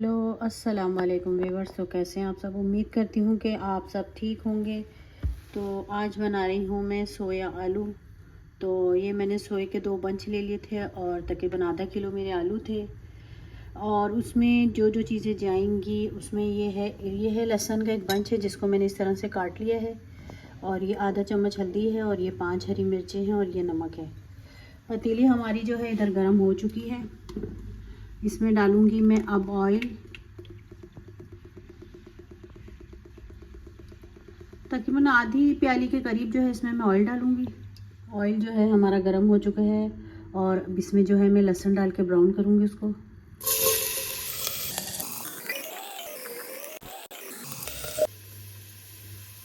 Hello अस्सलाम वालेकुम viewers. तो कैसे हैं आप सब? उम्मीद करती हूँ कि आप सब ठीक होंगे। तो आज बना रही हूँ मैं सोया आलू। तो ये मैंने सोए के 2 बंच ले लिए थे और तकरीबन आधा किलो मेरे आलू थे। और उसमें जो जो चीज़ें जाएंगी उसमें ये है लहसुन का एक बंच है जिसको मैंने इस तरह से काट लिया है। और ये आधा चम्मच हल्दी है और ये 5 हरी मिर्चें हैं और ये नमक है। पतीली हमारी जो है इधर गर्म हो चुकी है। इसमें डालूँगी मैं अब ऑयल। तकरीबन आधी प्याली के करीब जो है इसमें मैं ऑयल डालूँगी। ऑयल जो है हमारा गर्म हो चुका है और अब इसमें जो है मैं लहसुन डाल के ब्राउन करूँगी उसको।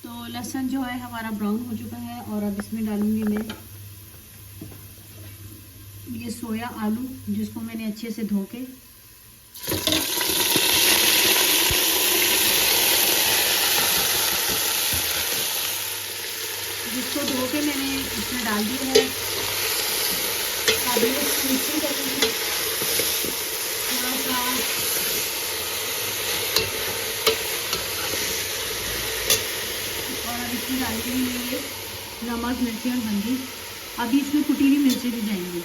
तो लहसुन जो है हमारा ब्राउन हो चुका है और अब इसमें डालूँगी मैं ये सोया आलू जिसको मैंने अच्छे से धो के मैंने इसमें डाल दिया है। अब ये मिक्सिंग करूँगी थोड़ा सा। और अब इसमें डालूँगी मैं ये नमक, मिर्ची और हल्दी। अभी इसमें कुटी हुई मिर्ची भी जाएंगी।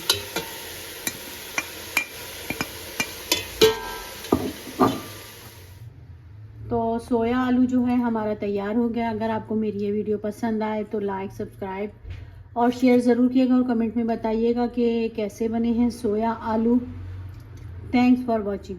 तो सोया आलू जो है हमारा तैयार हो गया। अगर आपको मेरी ये वीडियो पसंद आए तो लाइक, सब्सक्राइब और शेयर ज़रूर कीजिएगा और कमेंट में बताइएगा कि कैसे बने हैं सोया आलू। Thanks for watching.